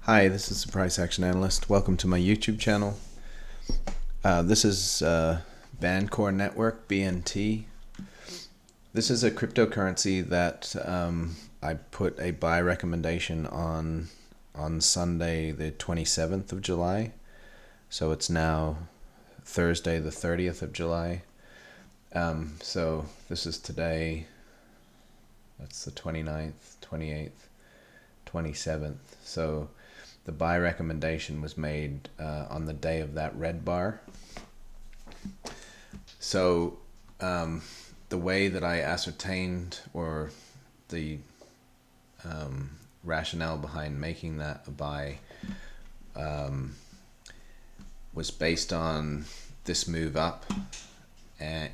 Hi, this is the Price Action Analyst. Welcome to my YouTube channel. This is Bancor Network, BNT. This is a cryptocurrency that I put a buy recommendation on Sunday the 27th of July. So it's now Thursday the 30th of July. So this is today. That's the 29th, 28th, 27th. So the buy recommendation was made on the day of that red bar. So the way that I ascertained, or the rationale behind making that a buy, was based on this move up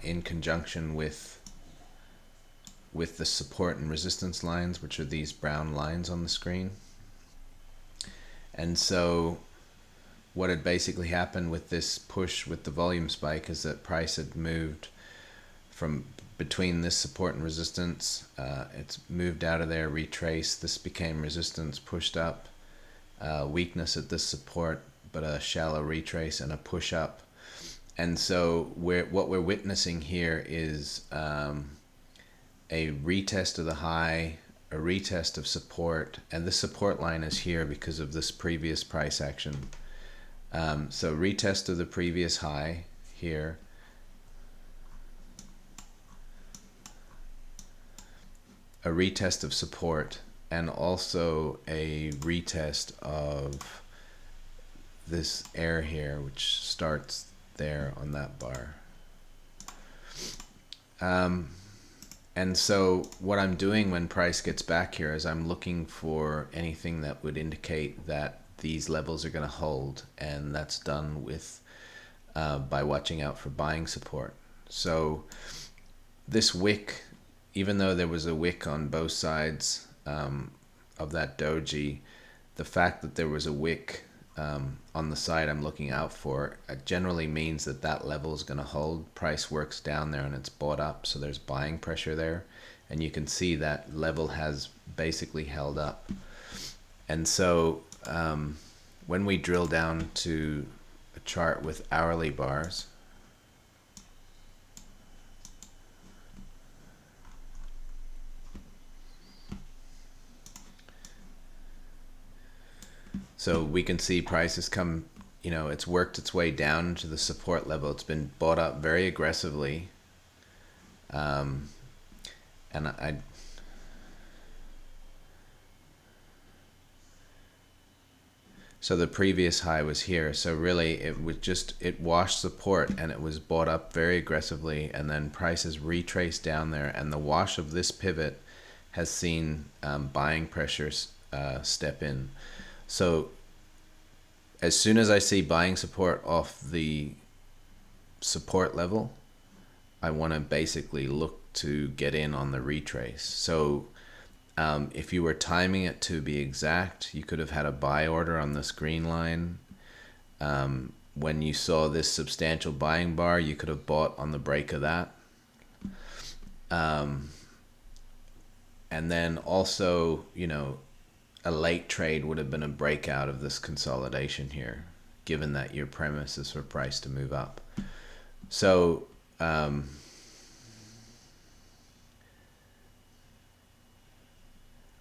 in conjunction with the support and resistance lines, which are these brown lines on the screen. And so what had basically happened with this push with the volume spike is that price had moved from between this support and resistance. It's moved out of there, retraced. This became resistance, pushed up, weakness at this support, but a shallow retrace and a push up. And so what we're witnessing here is a retest of the high, a retest of support, and this support line is here because of this previous price action. So retest of the previous high here, a retest of support, and also a retest of this air here, which starts there on that bar. And so what I'm doing when price gets back here is I'm looking for anything that would indicate that these levels are going to hold, and that's done with by watching out for buying support. So this wick, even though there was a wick on both sides of that doji, the fact that there was a wick on the side I'm looking out for, it generally means that that level is going to hold. Price works down there and it's bought up, so there's buying pressure there, and you can see that level has basically held up. And so when we drill down to a chart with hourly bars, so we can see price has come, it's worked its way down to the support level. It's been bought up very aggressively. So the previous high was here. So really it washed support and it was bought up very aggressively, and then prices retraced down there, and the wash of this pivot has seen buying pressures step in. So as soon as I see buying support off the support level, I want to basically look to get in on the retrace. So if you were timing it to be exact, you could have had a buy order on this green line. When you saw this substantial buying bar, you could have bought on the break of that. And then also, a late trade would have been a breakout of this consolidation here, given that your premise is for price to move up. So I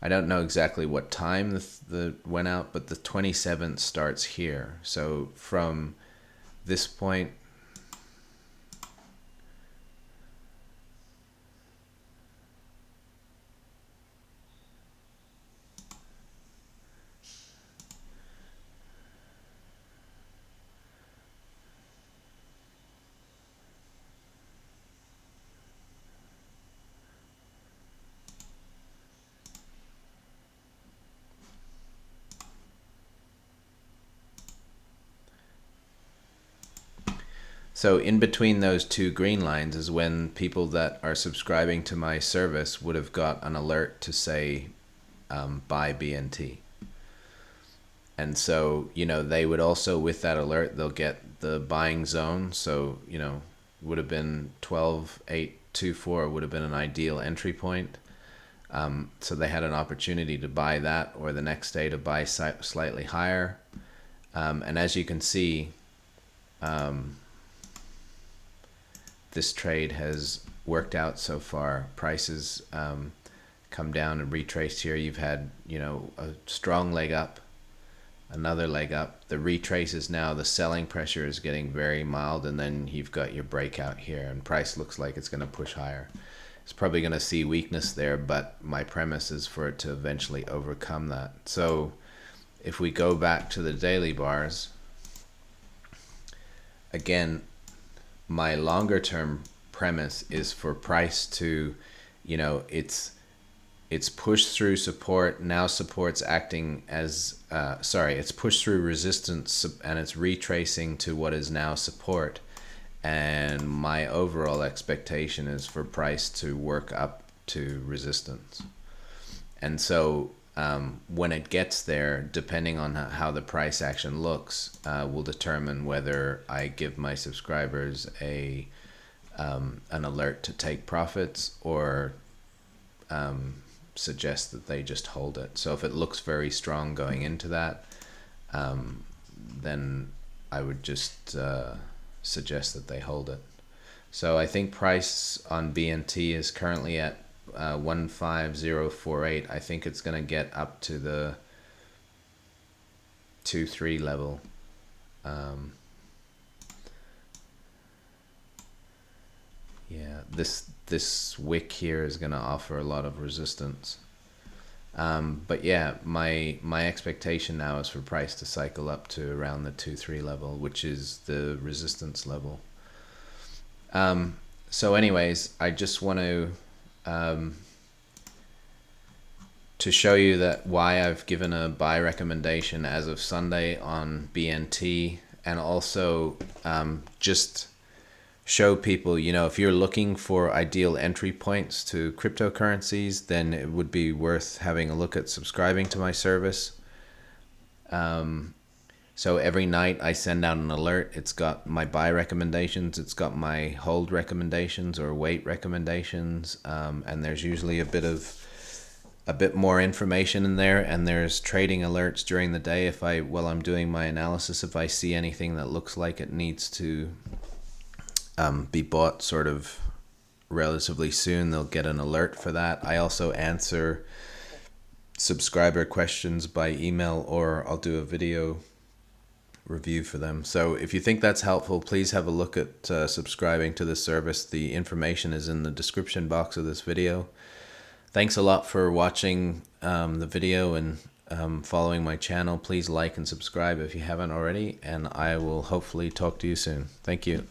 don't know exactly what time the went out, but the 27th starts here. So from this point, so in between those two green lines is when people that are subscribing to my service would have got an alert to say buy BNT. And so, they would also, with that alert, they'll get the buying zone. So, would have been 12.824 would have been an ideal entry point. So they had an opportunity to buy that, or the next day to buy slightly higher. And as you can see, this trade has worked out so far. Prices come down and retraced here. You've had, a strong leg up, another leg up. The retraces now, the selling pressure is getting very mild, and then you've got your breakout here, and price looks like it's going to push higher. It's probably going to see weakness there, but my premise is for it to eventually overcome that. So if we go back to the daily bars, again, my longer term premise is for price to, it's pushed through support. Now support's acting as, it's pushed through resistance and it's retracing to what is now support. And my overall expectation is for price to work up to resistance. And so when it gets there, depending on how the price action looks, will determine whether I give my subscribers an alert to take profits, or suggest that they just hold it. So if it looks very strong going into that, then I would just suggest that they hold it. So I think price on BNT is currently at 15048. I think it's going to get up to the 2-3 level. Yeah, this wick here is going to offer a lot of resistance. But yeah, my expectation now is for price to cycle up to around the 2-3 level, which is the resistance level. So anyways, I just want to show you that why I've given a buy recommendation as of Sunday on BNT, and also just show people, if you're looking for ideal entry points to cryptocurrencies, then it would be worth having a look at subscribing to my service. So every night I send out an alert. It's got my buy recommendations, it's got my hold recommendations or wait recommendations, and there's usually a bit more information in there, and there's trading alerts during the day. While I'm doing my analysis, if I see anything that looks like it needs to be bought sort of relatively soon, they'll get an alert for that. I also answer subscriber questions by email, or I'll do a video review for them. So if you think that's helpful, please have a look at subscribing to this service. The information is in the description box of this video. Thanks a lot for watching the video and following my channel. Please like and subscribe if you haven't already, and I will hopefully talk to you soon. Thank you.